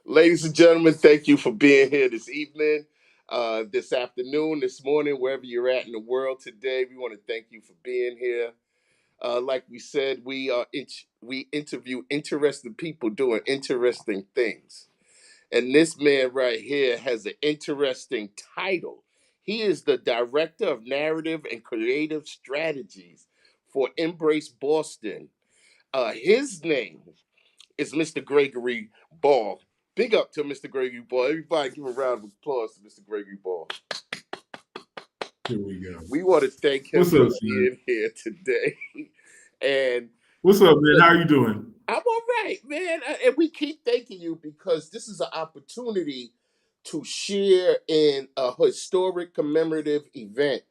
Ladies and gentlemen, thank you for being here this evening, this afternoon, this morning, wherever you're at in the world today. We want to thank you for being here. Like we said, we interview interesting people doing interesting things, and this man right here has an interesting title. He is the director of narrative and creative strategies for Embrace Boston. His name is Mr. Gregory Ball. Big up to Mr. Gregory Ball. Everybody give a round of applause to Mr. Gregory Ball. Here we go. We want to thank him What's for up, sir? being here today. And What's up, man? look, How you doing? I'm all right, man. And we keep thanking you because this is an opportunity to share in a historic commemorative event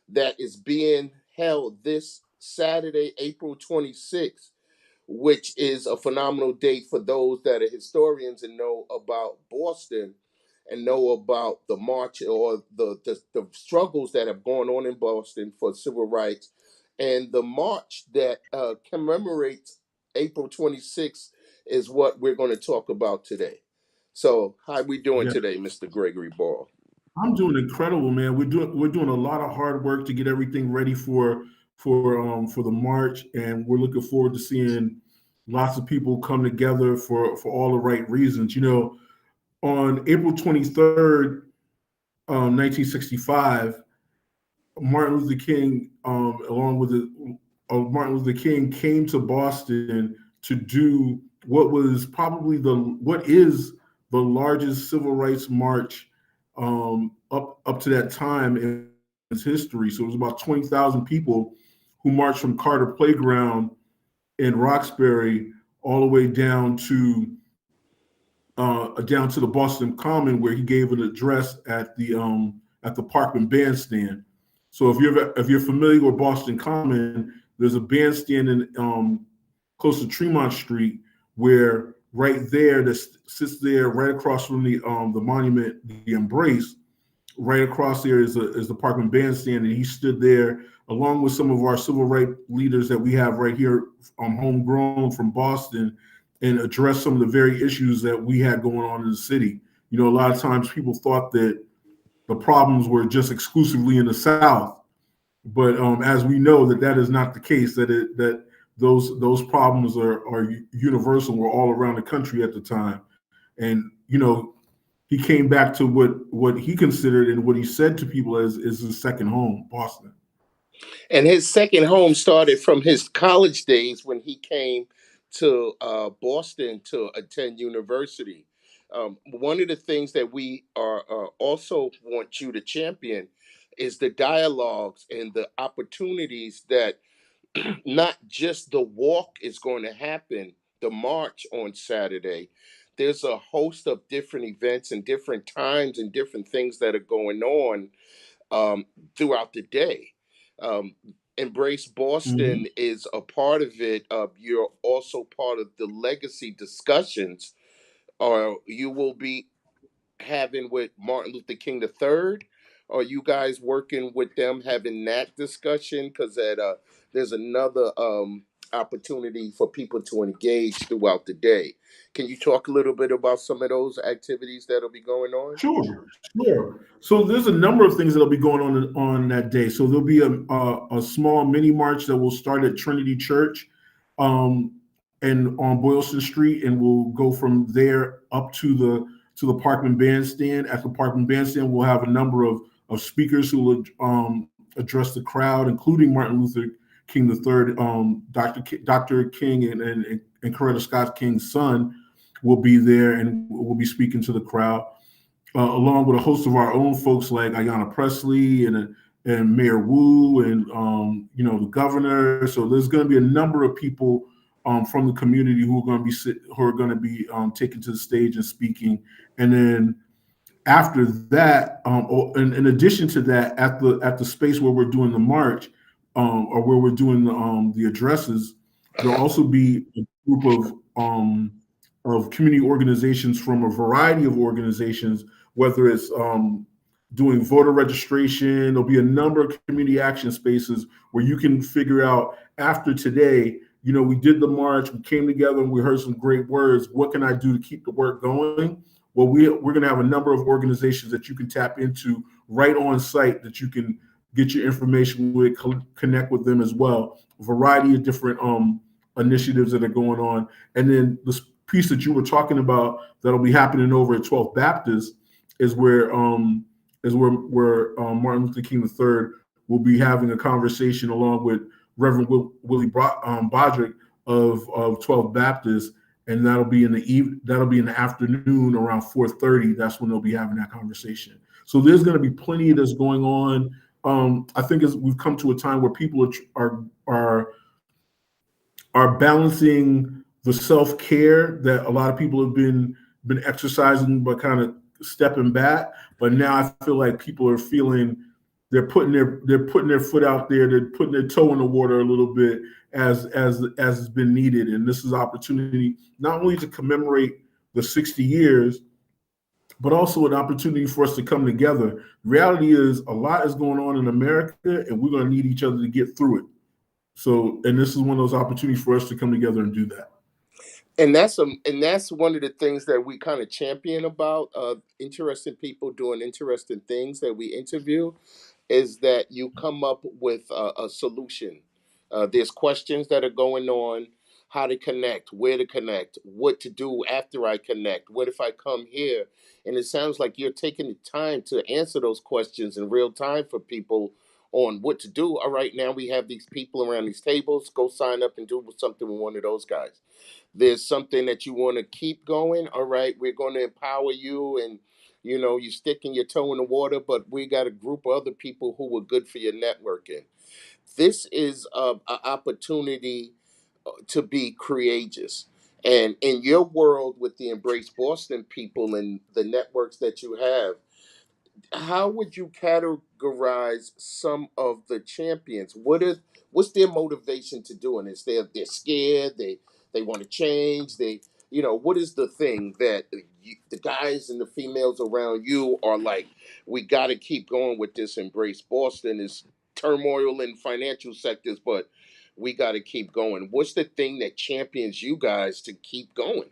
that is being held this Saturday, April 26th, which is a phenomenal date for those that are historians and know about Boston and know about the march or the struggles that have gone on in Boston for civil rights. And the march that commemorates April 26th is what we're going to talk about today. So, how we doing Yeah, today, Mr. Gregory Ball? I'm doing incredible, man. We're doing a lot of hard work to get everything ready for the march, and we're looking forward to seeing lots of people come together for all the right reasons. On April 23rd, 1965, Martin Luther King, along with Martin Luther King, came to Boston to do what is the largest civil rights march up to that time in its history. So it was about 20,000 people who marched from Carter Playground in Roxbury all the way down to the Boston Common, where he gave an address at the Parkman Bandstand. So if you're familiar with Boston Common, there's a bandstand in close to Tremont Street, where right there that sits there right across from the monument, the Embrace. Right across there is the Parkman Bandstand, and he stood there along with some of our civil rights leaders that we have right here, homegrown from Boston, and addressed some of the very issues that we had going on in the city. A lot of times people thought that the problems were just exclusively in the South, but as we know that is not the case. That those problems are universal. We're all around the country at the time, and he came back to what he considered and what he said to people as is his second home, Boston. And his second home started from his college days when he came to Boston to attend university. One of the things that we are also want you to champion is the dialogues and the opportunities that not just the walk is going to happen, the march on Saturday. There's a host of different events and different times and different things that are going on um, throughout the day. Um, Embrace Mm-hmm. Boston is a part of it. You're also part of the legacy discussions, or you will be having with Martin Luther King III? Are you guys working with them having that discussion? Because there's another opportunity for people to engage throughout the day. Can you talk a little bit about some of those activities that'll be going on? Sure. So there's a number of things that'll be going on that day. So there'll be a small mini march that will start at Trinity Church, um, and on Boylston Street, and we'll go from there up to the Parkman Bandstand. At the Parkman Bandstand, we'll have a number of speakers who will address the crowd, including Martin Luther King III, Dr. King, and Coretta Scott King's son will be there and will be speaking to the crowd, along with a host of our own folks like Ayanna Presley and Mayor Wu and the governor. So there's going to be a number of people from the community who are going to be taken to the stage and speaking. And then after that, in addition to that, at the space where we're doing the march, or where we're doing the addresses, there'll also be a group of community organizations from a variety of organizations, whether it's doing voter registration. There'll be a number of community action spaces where you can figure out after today we did the march, we came together, and we heard some great words. What can I do to keep the work going? Well, we're going to have a number of organizations that you can tap into right on site that you can get your information with, connect with them as well. A variety of different initiatives that are going on. And then this piece that you were talking about that'll be happening over at 12th Baptist is where Martin Luther King III will be having a conversation along with Reverend Willie Bodrick of 12th Baptist, and that'll be in the afternoon around 4:30. That's when they'll be having that conversation. So there's going to be plenty of this going on. I think as we've come to a time where people are balancing the self care that a lot of people have been exercising, but kind of stepping back. But now I feel like people are feeling they're putting their foot out there, they're putting their toe in the water a little bit as has been needed. And this is opportunity not only to commemorate the 60 years, but also an opportunity for us to come together. The reality is a lot is going on in America, and we're going to need each other to get through it. So, and this is one of those opportunities for us to come together and do that. And that's one of the things that we kind of champion about interesting people doing interesting things that we interview, is that you come up with a solution. There's questions that are going on: how to connect, where to connect, what to do after I connect, what if I come here. And it sounds like you're taking the time to answer those questions in real time for people on what to do. All right, now we have these people around these tables, go sign up and do something with one of those guys. There's something that you want to keep going. All right, we're going to empower you, and you sticking your toe in the water, but we got a group of other people who were good for your networking. This is an opportunity to be courageous. And in your world with the Embrace Boston people and the networks that you have, how would you categorize some of the champions? What's their motivation to doing this? They're scared. They want to change. What is the thing that the guys and the females around you are like? We got to keep going with this. Embrace Boston is turmoil in financial sectors, but we got to keep going. What's the thing that champions you guys to keep going?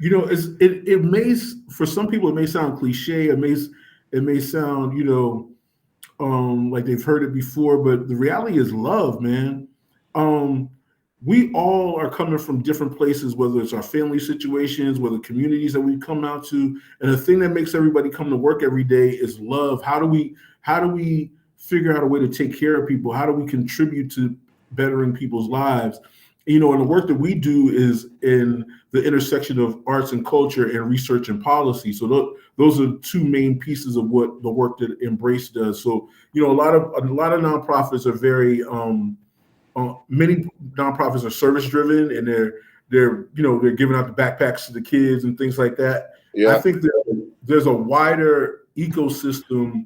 It may, for some people it may sound cliche. It may sound like they've heard it before, but the reality is love, man. Um, we all are coming from different places, whether it's our family situations, whether communities that we come out to, and the thing that makes everybody come to work every day is love. How do we figure out a way to take care of people? How do we contribute to bettering people's lives? And the work that we do is in the intersection of arts and culture and research and policy. So those are two main pieces of what the work that Embrace does. So a lot of nonprofits are very many nonprofits are service driven, and they're giving out the backpacks to the kids and things like that. I Yeah. think that there's a wider ecosystem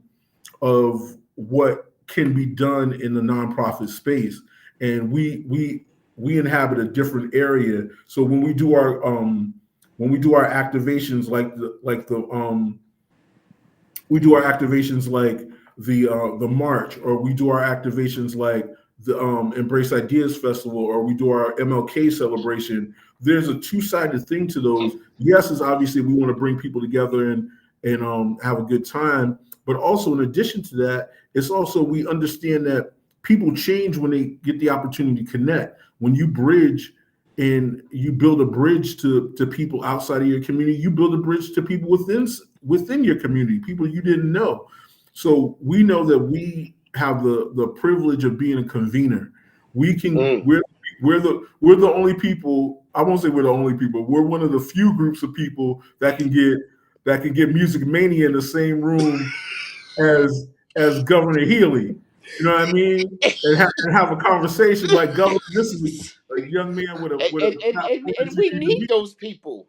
of what can be done in the nonprofit space, and we inhabit a different area. So when we do our activations we do our activations like the march, or we do our activations like the Embrace Ideas Festival, or we do our MLK celebration. There's a two-sided thing to those. Yes, is obviously we want to bring people together and have a good time, but also in addition to that, it's also we understand that people change when they get the opportunity to connect. When you bridge and you build a bridge to people outside of your community, you build a bridge to people within your community, people you didn't know. So we know that we have the privilege of being a convener. We can Mm. we're the only people. I won't say we're the only people. We're one of the few groups of people that can get Music Mania in the same room as Governor Healy. You know what I mean? And have a conversation like, Governor, this is a young man with a and, with and, a and, and, platform and that you we need to need be. those people.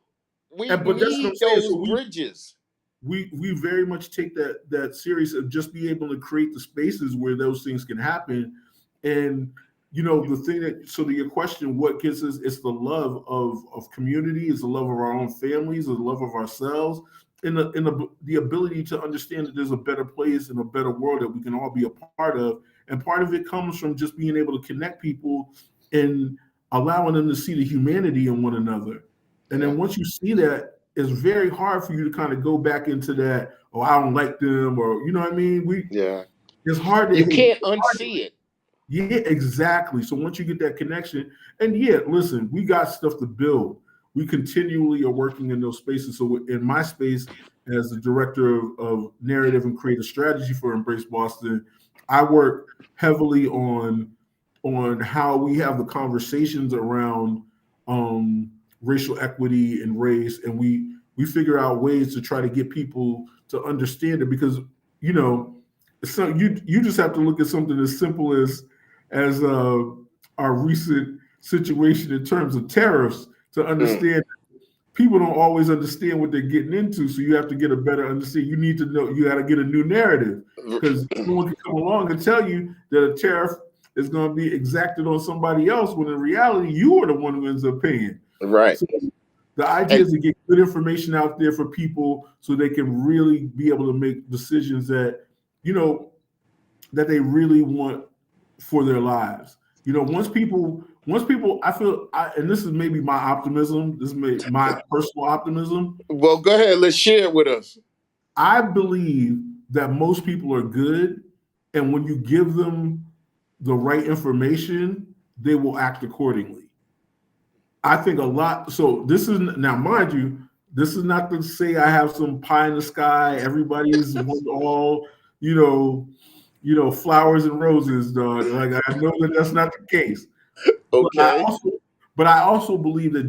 We But that's what I'm need saying. those So we bridges. we very much take that serious of just be able to create the spaces where those things can happen. And the thing that, so to your question, what gets us, it's the love of community, it's the love of our own families, it's the love of ourselves, and the ability to understand that there's a better place and a better world that we can all be a part of. And part of it comes from just being able to connect people and allowing them to see the humanity in one another. And Yeah. then once you see that, it's very hard for you to kind of go back into that, oh, I don't like them, or you know what I mean? Yeah. It's hard to You hate. can't unsee it. Yeah, exactly. So once you get that connection, and yeah, listen, we got stuff to build. We continually are working in those spaces. So in my space, as the director of narrative and creative strategy for Embrace Boston, I work heavily on how we have the conversations around racial equity and race, and we figure out ways to try to get people to understand it because you know, so you just have to look at something as simple as our recent situation in terms of tariffs to Mm. understand people don't always understand what they're getting into. So you have to get a better understanding. You need to know you got to get a new narrative because someone can come along and tell you that a tariff is going to be exacted on somebody else when in reality you are the one who ends up paying. Right. So the idea And is to get good information out there for people so they can really be able to make decisions that you know that they really want for their lives. You know, once people, I feel, and this is maybe my optimism. This is my personal optimism. well, go ahead. Let's share it with us. I believe that most people are good, and when you give them the right information, they will act accordingly. I think a lot. So this is now, mind you, this is not to say I have some pie in the sky. Everybody is all, you know, flowers and roses, dog. Like I know that that's not the case, but I Okay. also, but I also believe that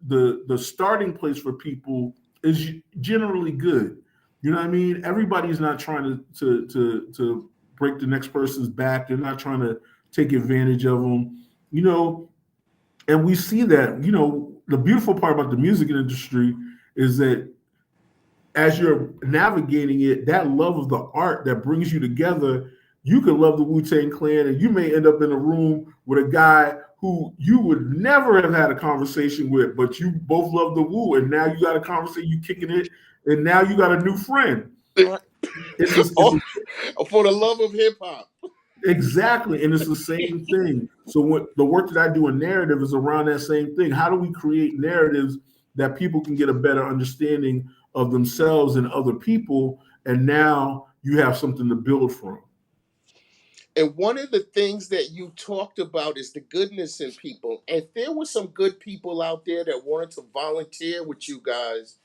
the starting place for people is generally good. You know what I mean? Everybody's not trying to break the next person's back. They're not trying to take advantage of them. You know, and we see that. You know, the beautiful part about the music industry is that as you're navigating it, that love of the art that brings you together, you could love the Wu-Tang Clan, and you may end up in a room with a guy who you would never have had a conversation with, but you both love the Wu, and now you got a conversation, you kicking it, and now you got a new friend. It's Oh, a for the love of hip hop. Exactly, and it's the same thing. So what the work that I do in narrative is around that same thing. How do we create narratives that people can get a better understanding of themselves and other people, and now you have something to build from. And one of the things that you talked about is the goodness in people. And if there were some good people out there that wanted to volunteer with you guys,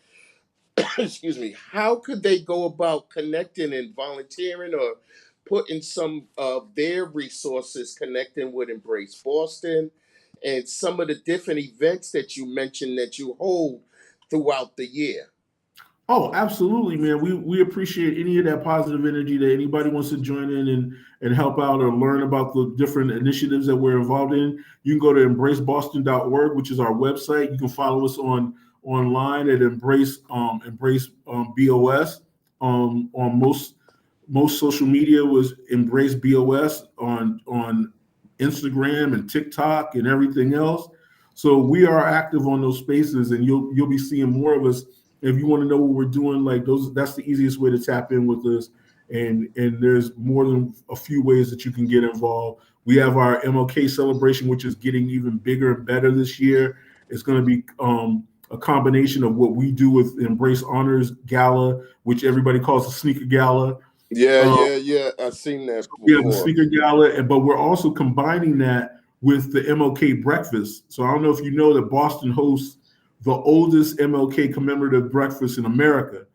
excuse me, how could they go about connecting and volunteering or putting some of their resources connecting with Embrace Boston and some of the different events that you mentioned that you hold throughout the year? Oh, absolutely, man. We appreciate any of that positive energy that anybody wants to join in and help out or learn about the different initiatives that we're involved in. You can go to embraceboston.org, which is our website. You can follow us online at embrace BOS. On most social media was Embrace BOS on Instagram and TikTok and everything else. So we are active on those spaces, and you'll be seeing more of us. If you want to know what we're doing, like those, that's the easiest way to tap in with us. And there's more than a few ways that you can get involved. We have our MLK celebration, which is getting even bigger and better this year. It's going to be a combination of what we do with Embrace Honors Gala, which everybody calls the Sneaker Gala. Yeah, Um, yeah, yeah. I've seen that yeah, the before. Sneaker Gala, but we're also combining that with the MLK breakfast. So I don't know if you know that Boston hosts the oldest MLK commemorative breakfast in America,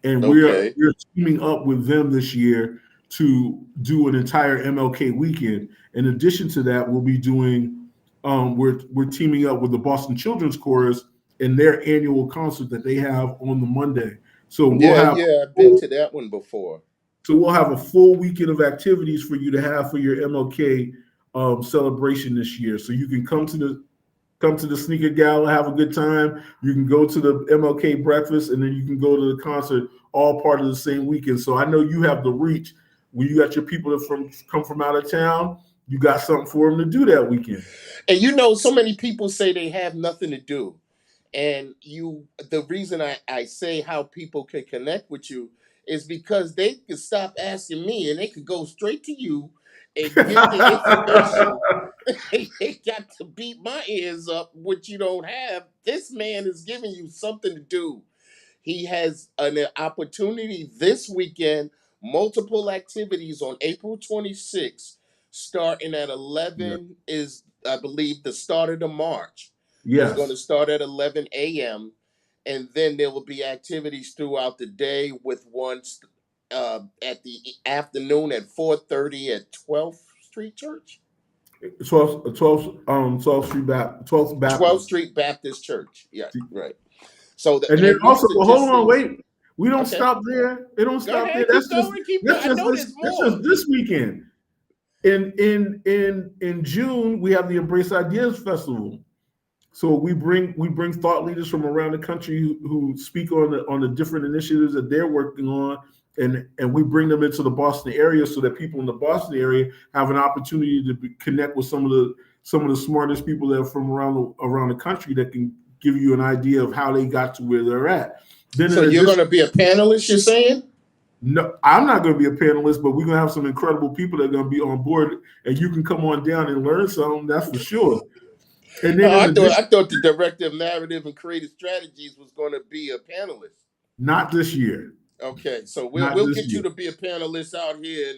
and we're Okay. we're teaming up with them this year to do an entire MLK weekend. In addition to that, we'll be doing we're teaming up with the Boston Children's Chorus in their annual concert that they have on the Monday. So we'll Yeah, have yeah. I've been to that one before. a full weekend of activities for you to have for your MLK celebration this year. So you can come to the sneaker gala, have a good time. You can go to the MLK breakfast, and then you can go to the concert, all part of the same weekend. So I know you have the reach. When you got your people that come from out of town, you got something for them to do that weekend. And you know, so many people say they have nothing to do. And the reason I say how people can connect with you is because they could stop asking me and they could go straight to you and get the information. They got to beat my ears up, which you don't have. This man is giving you something to do. He has an opportunity this weekend, multiple activities on April 26th, starting at Yeah. 11 is, I believe, the start of the march. Is going to Yes. start at 11 a.m. And then there will be activities throughout the day with one at the afternoon at 4:30 at 12th Street Church. 12th Street 12th 12th Baptist. Street Baptist Church. Yeah, right. So, And then and these also, well, hold on, statistics, wait. We don't okay, stop there. It don't go stop there. ahead, keep going, keep going. I know there's That's more. just this weekend. In June, we have the Embrace Ideas Festival. So we bring thought leaders from around the country who speak on the different initiatives that they're working on, and we bring them into the Boston area so that people in the Boston area have an opportunity to connect with some of the smartest people that are from around the country that can give you an idea of how they got to where they're at. Then So in you're addition, going to be a panelist, you're saying? no, I'm not going to be a panelist, but we're going to have some incredible people that are going to be on board, and you can come on down and learn something. That's for sure. And then Oh, in I addition, thought the director of narrative and creative strategies was going to be a panelist. not this year. Okay, so Not we'll this get you year. to be a panelist out here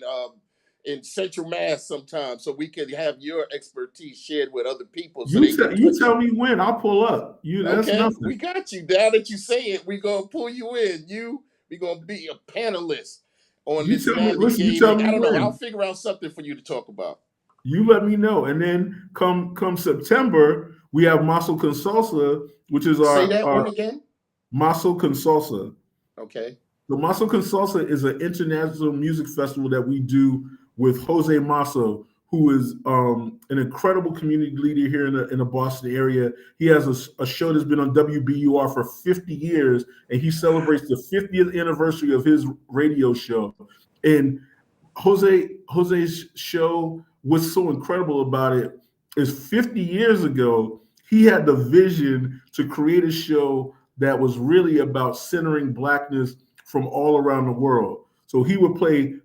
in Central Mass sometime, so we can have your expertise shared with other people, so they can You put you. tell me when, I'll pull up. That's Okay, nothing. we got you. Now that you say it, we gonna pull you in. We gonna be a panelist on You this tell me. Listen, you tell navigating. me I don't know. I'll when. figure out something for you to talk about. You let me know, and then come September, we have Maso Consalsa, which is Say that our one again. Maso Consalsa. Okay. The Maso Consalsa is an international music festival that we do with Jose Maso, who is an incredible community leader here in the Boston area. He has a show that's been on WBUR for 50 years, and he celebrates the 50th anniversary of his radio show. And Jose's show, what's so incredible about it is 50 years ago, he had the vision to create a show that was really about centering blackness from all around the world. So he would play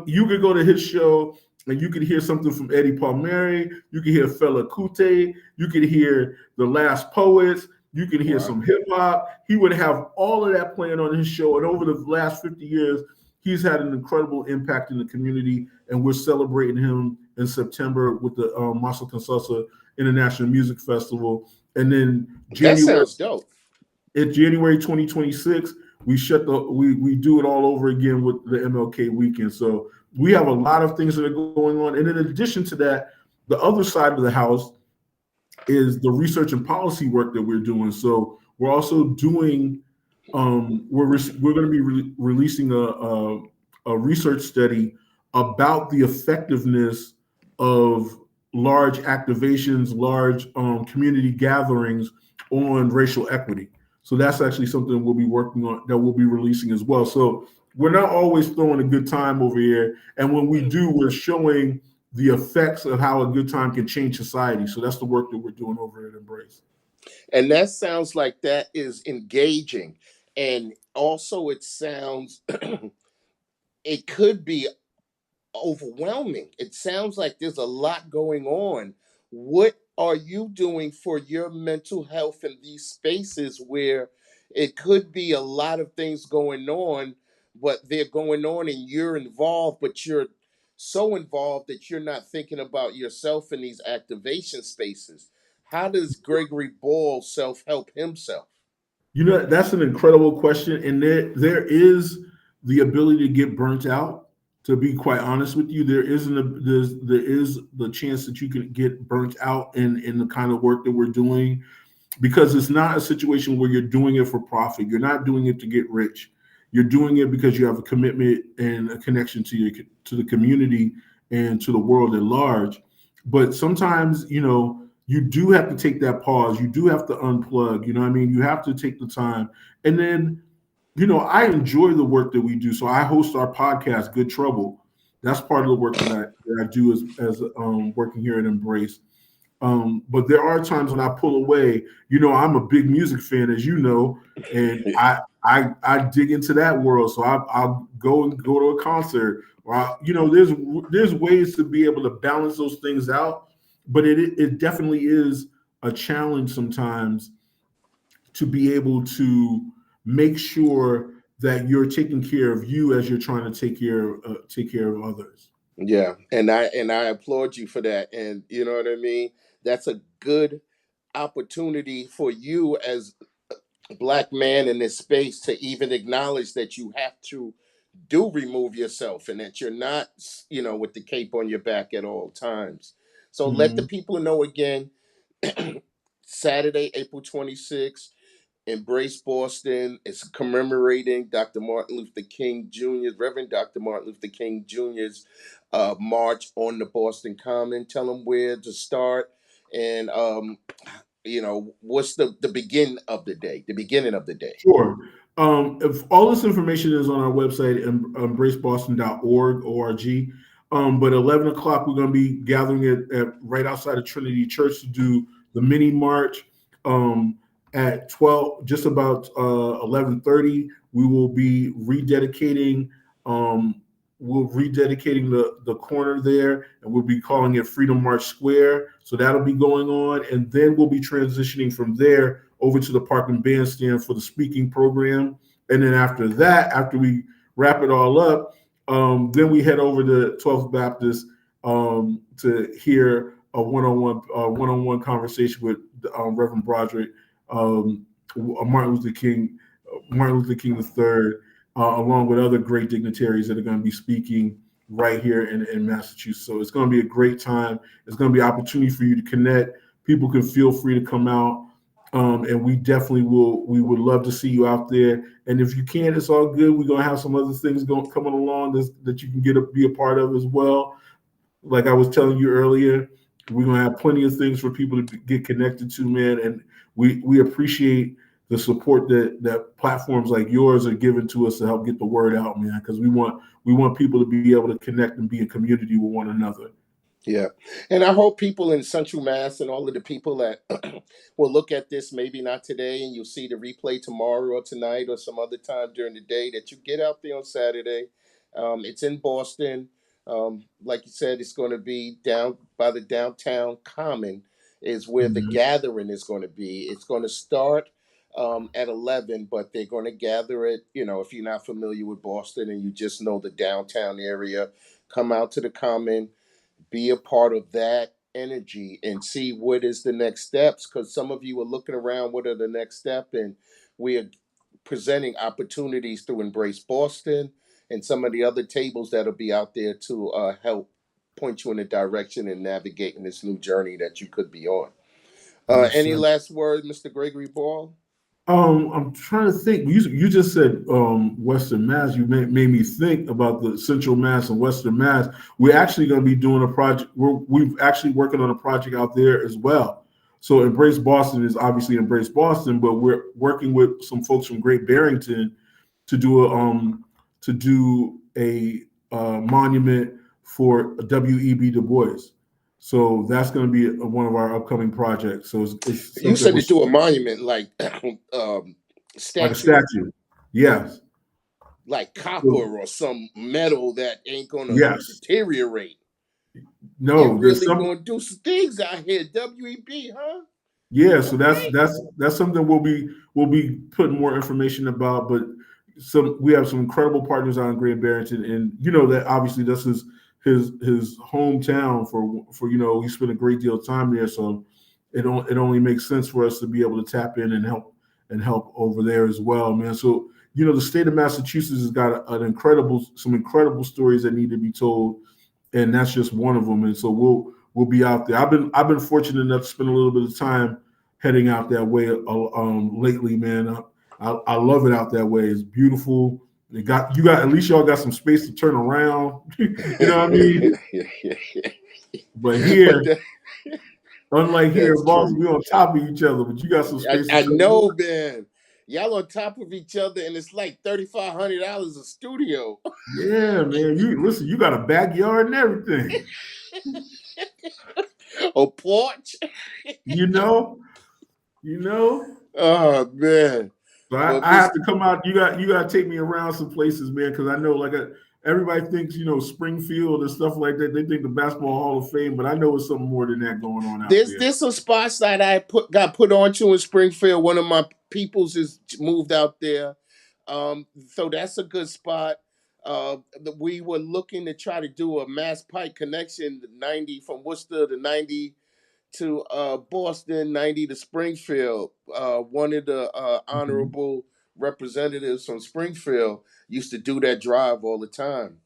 you could go to his show and you could hear something from Eddie Palmieri, you could hear Fela Kuti, you could hear The Last Poets, you could hear Wow. some hip hop. He would have all of that playing on his show. And over the last 50 years, he's had an incredible impact in the community. And we're celebrating him in September with the Masa Consalsa International Music Festival. And then That January sounds dope. in January 2026, we do it all over again with the MLK weekend. So we have a lot of things that are going on. And in addition to that, the other side of the house is the research and policy work that we're doing. So we're also doing we're going to be releasing a research study about the effectiveness of large activations, large community gatherings on racial equity. So that's actually something we'll be working on that we'll be releasing as well. So we're not always throwing a good time over here, and when we do, we're showing the effects of how a good time can change society. So that's the work that we're doing over at Embrace. And that sounds like that is engaging. And also, it sounds, it could be overwhelming. It sounds like there's a lot going on. What are you doing for your mental health in these spaces where it could be a lot of things going on, but they're going on and you're involved, but you're so involved that you're not thinking about yourself in these activation spaces? How does Gregory Ball self help himself? That's an incredible question, and there is the ability to get burnt out. To be quite honest with you, there is the chance that you could get burnt out in the kind of work that we're doing, because it's not a situation where you're doing it for profit. You're not doing it to get rich. You're doing it because you have a commitment and a connection to the community and to the world at large. But sometimes, you do have to take that pause. You do have to unplug. You know what I mean? You have to take the time. And then, I enjoy the work that we do. So I host our podcast, Good Trouble. That's part of the work that I do as working here at Embrace. But there are times when I pull away. I'm a big music fan, as you know, and I dig into that world. So I'll go to a concert, or there's ways to be able to balance those things out. but it definitely is a challenge sometimes to be able to make sure that you're taking care of you as you're trying to take care of others. Yeah, and I applaud you for that. And you know what I mean? That's a good opportunity for you as a black man in this space to even acknowledge that you have to do remove yourself and that you're not, with the cape on your back at all times. So let the Mhm. people know again, Saturday, April 26th, Embrace Boston. It's commemorating Dr. Martin Luther King Jr., Reverend Dr. Martin Luther King Jr.'s march on the Boston Common. Tell them where to start and, what's the beginning of the day, the beginning of the day. Sure. If all this information is on our website, embraceboston.org, org. But 11 o'clock, we're going to be gathering at right outside of Trinity Church to do the mini march. At 12, just about 11:30, we will be rededicating. Um, we'll rededicating the corner there, and we'll be calling it Freedom March Square. So that'll be going on, and then we'll be transitioning from there over to the Park and Bandstand for the speaking program. And then after that, after we wrap it all up, then we head over to 12th Baptist to hear a one-on-one conversation with Reverend Broderick, Martin Luther King, Martin Luther King III, along with other great dignitaries that are going to be speaking right here in Massachusetts. So it's going to be a great time. It's going to be an opportunity for you to connect. People can feel free to come out. And we definitely will. We would love to see you out there. And if you can, it's all good. We're gonna have some other things coming along that you can be a part of as well. Like I was telling you earlier, we're gonna have plenty of things for people to get connected to, man. And we appreciate the support that platforms like yours are giving to us to help get the word out, man. Because we want people to be able to connect and be in community with one another. Yeah. And I hope people in Central Mass and all of the people that will look at this, maybe not today, and you'll see the replay tomorrow or tonight or some other time during the day, that you get out there on Saturday. It's in Boston. Like you said, it's going to be down by the downtown common, is where the Mhm. gathering is going to be. It's going to start at 11, but they're going to gather it. If you're not familiar with Boston and you just know the downtown area, come out to the common, be a part of that energy and see what is the next steps, because some of you are looking around what are the next step, and we are presenting opportunities to Embrace Boston and some of the other tables that'll be out there to help point you in a direction and navigating this new journey that you could be on. Yes, Any sir. last word, Mr. Gregory Ball? I'm trying to think. You just said Western Mass. You made me think about the Central Mass and Western Mass. We're actually going to be doing a project. We've actually working on a project out there as well. So Embrace Boston is obviously Embrace Boston, but we're working with some folks from Great Barrington to do a monument for W.E.B. Du Bois. So that's going to be one of our upcoming projects. So it's You something said we're to do a monument like like a statue, statue. Yes. like So, copper or some metal that ain't gonna yes. deteriorate. You No, there's really some. gonna do some things out here, WEB, huh? Yeah, so that's Okay. that's that's something we'll be putting more information about. But we have some incredible partners out in Great Barrington, and you know that obviously this is his hometown for he spent a great deal of time there. So it only makes sense for us to be able to tap in and help over there as well, man. So the state of Massachusetts has got some incredible stories that need to be told, and that's just one of them. And so we'll be out there. I've been fortunate enough to spend a little bit of time heading out that way lately, man. I love it out that way. It's beautiful. You got at least y'all got some space to turn around. You know what I mean? But but here, unlike here that's in Boston, true. we on top of each other, but you got some I, space to I turn around. know, man. Y'all on top of each other, and it's like $3,500 a studio. Yeah, man. You listen. You got a backyard and everything. A porch. You know. You know. Oh man. So But I have Miss to come out. You got to take me around some places, man, because I know everybody thinks, Springfield and stuff like that. They think the Basketball Hall of Fame, but I know it's something more than that going on out there. There's some spots that I got put onto in Springfield. One of my peoples is moved out there, so that's a good spot. We were looking to try to do a Mass Pike connection, 90 from Worcester to 90 to Boston, 90 to Springfield. One of the Mhm. honorable representatives from Springfield used to do that drive all the time,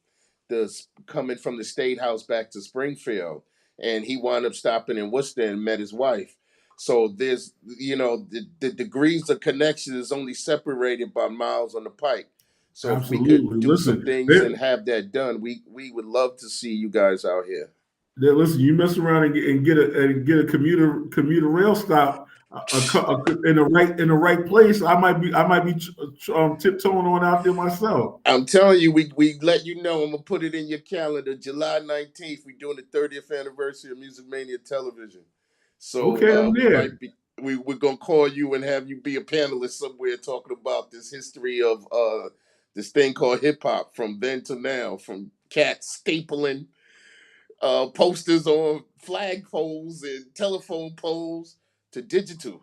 coming from the State House back to Springfield, and he wound up stopping in Worcester and met his wife. So there's, the degrees of connection is only separated by miles on the pike. So if we could Absolutely. do some Listen, things and have that done, we would love to see you guys out here. listen. You mess around and get a commuter rail stop in the right place. I might be tiptoeing on out there myself. I'm telling you, we let you know. I'm gonna put it in your calendar. July 19th, we're doing the 30th anniversary of Music Mania Television. So Okay, I'm we there. might be we're gonna call you and have you be a panelist somewhere talking about this history of this thing called hip hop from then to now, from cats stapling posters on flag poles and telephone poles to digital.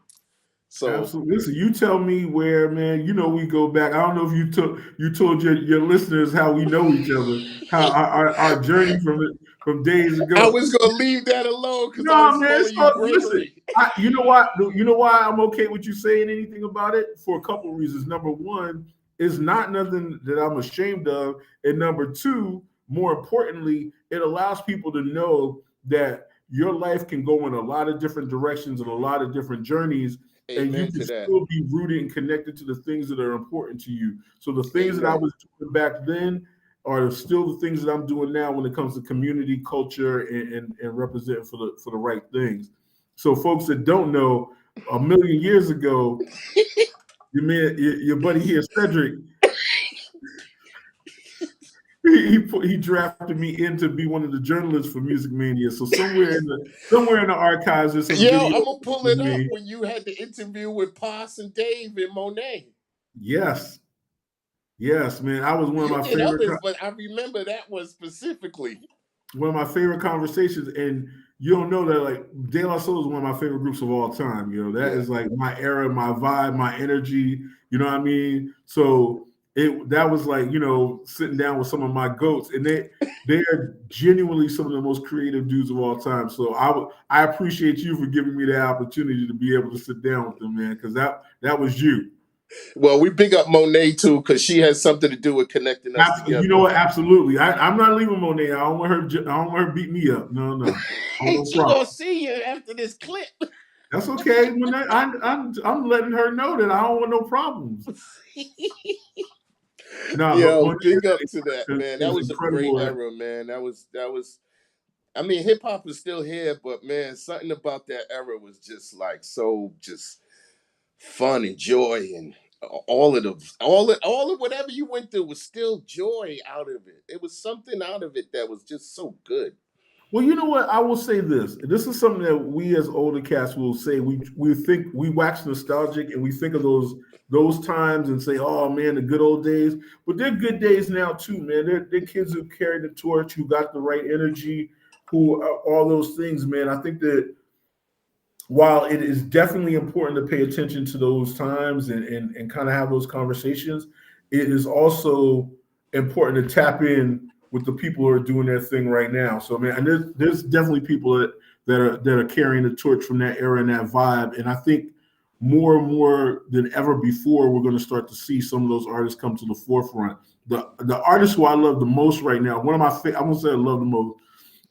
So Absolutely. Listen, you tell me where, man. We go back. I don't know if you told your listeners how we know each other, how our journey from days I ago. was gonna leave that alone because I No, was man. calling you So listen, Gregory. you know what? You know why I'm okay with you saying anything about it for a couple of reasons. Number one, it's not nothing that I'm ashamed of, and number two, more importantly, it allows people to know that your life can go in a lot of different directions and a lot of different journeys, and you Amen can to that. still be rooted and connected to the things that are important to you. So the things that I Amen. was doing back then are still the things that I'm doing now when it comes to community culture and representing for the right things. So folks that don't know, a million years ago, your buddy here, Cedric, he drafted me in to be one of the journalists for Music Mania. So somewhere in the archives there's some Yo, video I'm gonna pull of it up me. when you had the interview with Poss and Dave and Monet. Yes, yes, man. I was one of You my did favorite. others, but I remember that one specifically. One of my favorite conversations, and you don't know that like De La Soul is one of my favorite groups of all time. That Yeah. is like my era, my vibe, my energy. You know what I mean? So that was like sitting down with some of my goats, and they're genuinely some of the most creative dudes of all time. So I appreciate you for giving me the opportunity to be able to sit down with them, man, because that was you. Well, we big up Monet too because she has something to do with connecting us You know together. what? Absolutely. I'm not leaving Monet. I don't want her. I don't want her beat me up. No, no. Oh, no She problem. gonna see you after this clip. That's okay. I'm letting her know that I don't want no problems. No, but Yo, Monet big up to that, is, man. That is was a great incredible. era, man. That was. I mean, hip hop is still here, but man, something about that era was just like so just fun and joy and all of whatever you went through was still joy out of it. It was something out of it that was just so good. Well, you know what? I will say this. This is something that we as older cats will say. We think we wax nostalgic and we think of those times and say, "Oh man, the good old days." But they're good days now too, man. They're kids who carried the torch, who got the right energy, who all those things, man. I think that while it is definitely important to pay attention to those times and kind of have those conversations, it is also important to tap in with the people who are doing their thing right now. So, man, and there's definitely people that are carrying the torch from that era and that vibe. And I think more and more than ever before, we're going to start to see some of those artists come to the forefront. The artists who I love the most right now, one of my I won't say I love the most,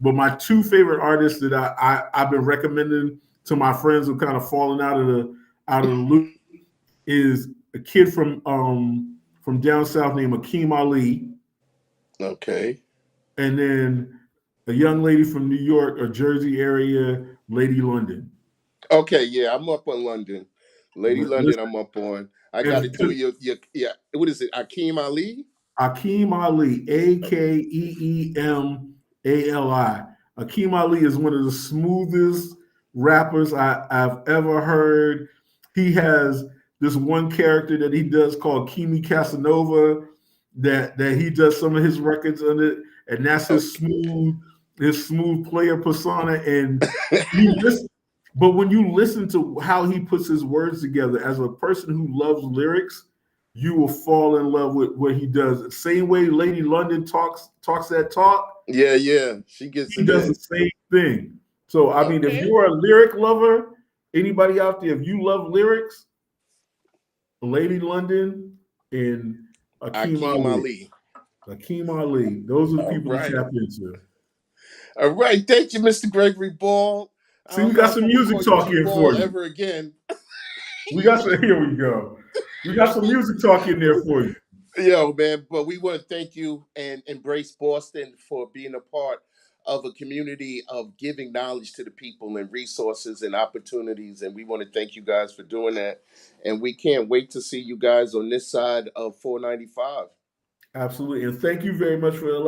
but my two favorite artists that I've been recommending to my friends who kind of fallen out of the loop is a kid from down south named Akeem Ali, Okay. and then a young lady from New York or Jersey area, Lady London. Okay, yeah, I'm up on London. Lady London, Listen, I'm up on. I if got to do your yeah. What is it? Akeem Ali. Akeem Ali, Akeemali. Akeem Ali is one of the smoothest rappers I've ever heard. He has this one character that he does called Kimi Casanova, that he does some of his records on it, and that's Okay. his smooth player persona. And you listen, but when you listen to how he puts his words together, as a person who loves lyrics, you will fall in love with what he does. Same way Lady London talks that talk, Yeah, yeah. She gets he it does the in. same thing. So I mean, if Okay. you're a lyric lover, anybody out there, if you love lyrics, Lady London and Akeem Akeem Ali. Ali. Akeem Ali. Those are the All people to right. tap into. All right. Thank you, Mr. Gregory Ball. I See, we don't know got if some I'm gonna music call you talk G in for Ball you. ever again. We got some. Here we go. We got some music talk in there for you. Yo, man, but we want to thank you and embrace Boston for being a part of a community of giving knowledge to the people and resources and opportunities. And we want to thank you guys for doing that. And we can't wait to see you guys on this side of 495. Absolutely, and thank you very much for allowing